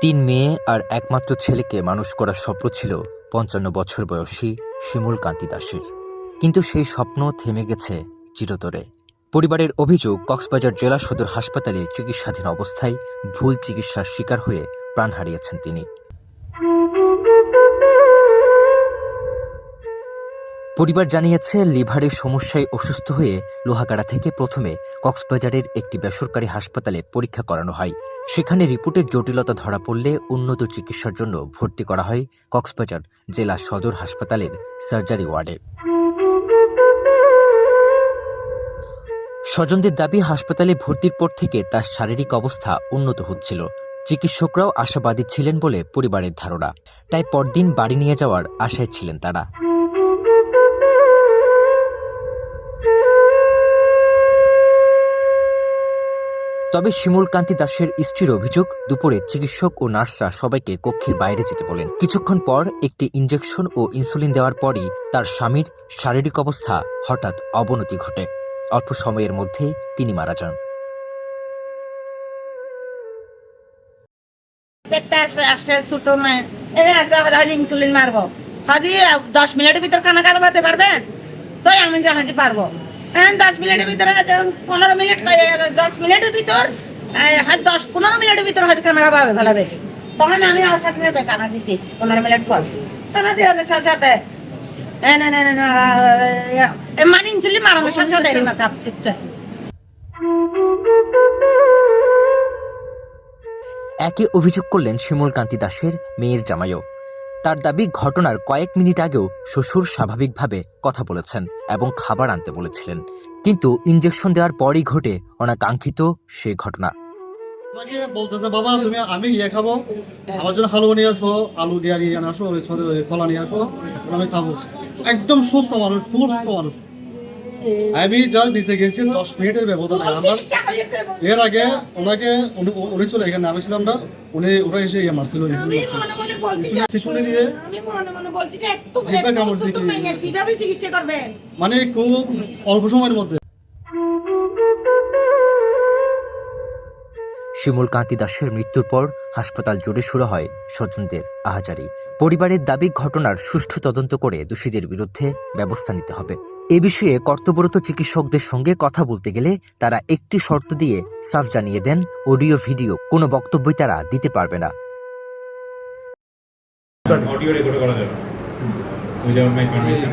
তিন মেয়ে আর একমাত্র ছেলেকে মানুষ করার স্বপ্ন ছিল ৫৫ বছর বয়সী শিমুল কান্তি দাসের, কিন্তু সেই স্বপ্ন থেমে গেছে চিরতরে। পরিবারের অভিযোগ, কক্সবাজার জেলা সদর হাসপাতালে চিকিৎসাধীন অবস্থায় ভুল চিকিৎসার শিকার হয়ে প্রাণ হারিয়েছেন তিনি। পরিবার জানিয়েছে, লিভারের সমস্যায় অসুস্থ হয়ে লোহাগাড়া থেকে প্রথমে কক্সবাজারের একটি বেসরকারি হাসপাতালে পরীক্ষা করানো হয়। সেখানে রিপোর্টের জটিলতা ধরা পড়লে উন্নত চিকিৎসার জন্য ভর্তি করা হয় কক্সবাজার জেলা সদর হাসপাতালের সার্জারি ওয়ার্ডে। স্বজনদের দাবি, হাসপাতালে ভর্তির পর থেকে তার শারীরিক অবস্থা উন্নত হচ্ছিল। চিকিৎসকরাও আশাবাদী ছিলেন বলে পরিবারের ধারণা, তাই পরদিন বাড়ি নিয়ে যাওয়ার আশায় ছিলেন তারা। তবে শিমুল কান্তি দাসের স্ত্রীর অভিযোগ, দুপুরে চিকিৎসক ও নার্সরা সবাইকে কক্ষের বাইরে যেতে বলেন। কিছুক্ষণ পর একটি ইনজেকশন ও ইনসুলিন দেওয়ার পরই তার স্বামীর শারীরিক অবস্থা হঠাৎ অবনতি ঘটে। অল্প সময়ের মধ্যে তিনি মারা যান। ইনসুলিন মারবো, হাজি 10 মিনিটের ভিতর খানা খাওয়াতে পারবেন? তো আমি জাহাজি পারবো। 10 মিনিটের ভিতরে 15 মিনিট 10 মিনিটের ভিতর 10-15 মিনিটের ভিতর হয়তো খানা খাওয়া ভালো। তখন আমি ওর সাথে খানা দিছি 15 মিনিট পর। খানা দেওয়ার সাথে সাথে মানে ইনসুলিন মারানোর সাথে সাথে কাপ চিপটা। একে অভিযোগ করলেন শিমুল কান্তি দাসের মেয়ের জামাইও। তার দাবি, ঘটনার কয়েক মিনিট আগেও শ্বশুর স্বাভাবিকভাবে কথা বলেছেন এবং খাবার আনতে বলেছিলেন, কিন্তু ইনজেকশন দেওয়ার পরই ঘটে অনাকাঙ্ক্ষিত সে ঘটনা। আমাকে বলতেছে, বাবা তুমি আমি ইয়ে খাবো, আমার জন্য হালুয়া নিয়ে আসো, আলু দিয়ে নিয়ে আসো, কলা নিয়ে আসো, আমি খাবো। একদম সুস্থ মানুষ, সুস্থ মানুষ। আমি জাস্ট নিচে গেছি 10 মিনিটের ব্যবধান। আমার এর আগে ওনাকে উনি চলে এখানে নামেছিলাম না, ওরা এসে ইয়ে মারছিল শুনে দিয়ে মানে খুব অল্প সময়ের মধ্যে। শিমুল কান্তি দাসের মৃত্যুর পর হাসপাতাল জুড়ে শুরু হয় স্বজনদের আহাজারি। পরিবারের দাবি, ঘটনার সুষ্ঠু তদন্ত করে দোষীদের বিরুদ্ধে ব্যবস্থা নিতে হবে। এ বিষয়ে কর্তব্যরত চিকিৎসকদের সঙ্গে কথা বলতে গেলে তারা একটি শর্ত দিয়ে সাফ জানিয়ে দেন, অডিও ভিডিও কোনো বক্তব্যই তারা দিতে পারবে না। অডিও রেকর্ড করা যাবে উইদাউট মাই পারমিশন।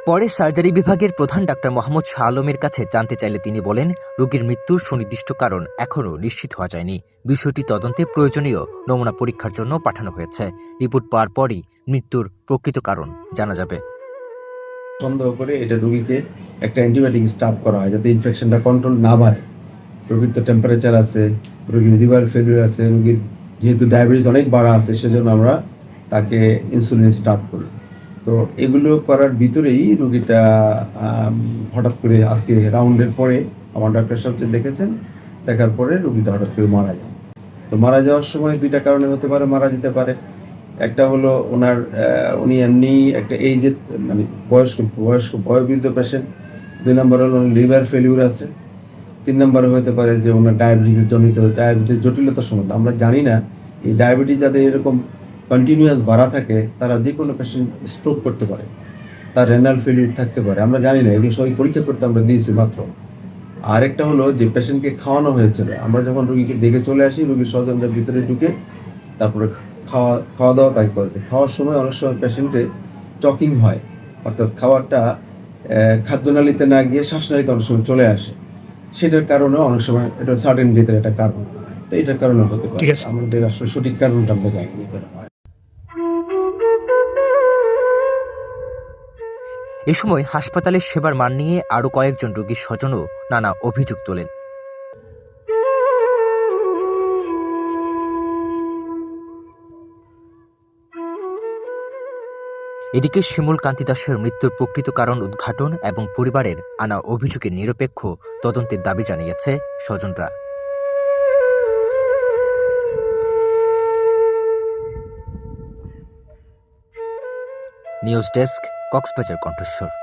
পরে সার্জারি বিভাগের প্রধান ডাক্তার মোহাম্মদ শাহ আলমের কাছে জানতে চাইলে তিনি বলেন, রোগীর মৃত্যুর সুনির্দিষ্ট কারণ এখনও নিশ্চিত হওয়া যায়নি। বিষয়টি তদন্তে প্রয়োজনীয় নমুনা পরীক্ষার জন্য পাঠানো হয়েছে। রিপোর্ট পাওয়ার পরই মৃত্যুর প্রকৃত কারণ জানা যাবে। সন্দেহ করে এটা রোগীকে একটা অ্যান্টিবায়োটিক স্টার্ট করা হয় যাতে ইনফেকশনটা কন্ট্রোল না বাড়ে। রোগীর তো টেম্পারেচার আছে, রোগীর লিভার ফেলিউর আছে, রোগীর যেহেতু ডায়াবেটিস অনেক বাড়া আছে, সেজন্য আমরা তাকে ইনসুলিন স্টার্ট করি। তো এগুলো করার ভিতরেই রোগীটা হঠাৎ করে আজকে রাউন্ডের পরে আমার ডাক্তার সাহেব যে দেখেছেন, দেখার পরে রোগীটা হঠাৎ করে মারা যায়। তো মারা যাওয়ার সময় দুইটা কারণে হতে পারে মারা যেতে পারে। একটা হলো উনি এমনি একটা এইজের মানে বয়স্ক বয়োবৃদ্ধ পেশেন্ট। 2 নম্বর হলো লিভার ফেলিউর আছে। 3 নম্বরে হতে পারে যে ওনার ডায়াবেটিসের জনিত ডায়াবেটিস জটিলতার সম্বন্ধে আমরা জানি না। এই ডায়াবেটিস যাদের এরকম কন্টিনিউয়াস বাড়া থাকে তারা যে কোনো পেশেন্ট স্ট্রোক করতে পারে, তার রেনাল ফেলিউর থাকতে পারে, আমরা জানি না। এগুলো সবাই পরীক্ষা করতে আমরা দিয়েছি মাত্র। আরেকটা হলো যে পেশেন্টকে খাওয়ানো হয়েছিল, আমরা যখন রোগীকে দেখে চলে আসি, রোগীর স্বজনরা ভিতরে ঢুকে তারপরে খাওয়া দাওয়া তাই করেছে। খাওয়ার সময় অনেক সময় পেশেন্টে চকিং হয়, অর্থাৎ খাবারটা খাদ্যনালীতে না গিয়ে শ্বাসনালীতে অনেক সময় চলে আসে। সেটার কারণে অনেক সময় এটা সাডেন ডেথের একটা কারণ। তো এটার কারণে হতে পারে, আমাদের আসলে সঠিক কারণটা আমরা জানি না। এ সময় হাসপাতালের সেবার মান নিয়ে আরও কয়েকজন রোগীর স্বজনও নানা অভিযোগ তোলেন। এদিকে শিমুল কান্তি দাসের মৃত্যুর প্রকৃত কারণ উদ্ঘাটন এবং পরিবারের আনা অভিযোগের নিরপেক্ষ তদন্তের দাবি জানিয়েছে স্বজনরা। নিউজ ডেস্ক, কক্সবাজার কণ্ঠস্বর।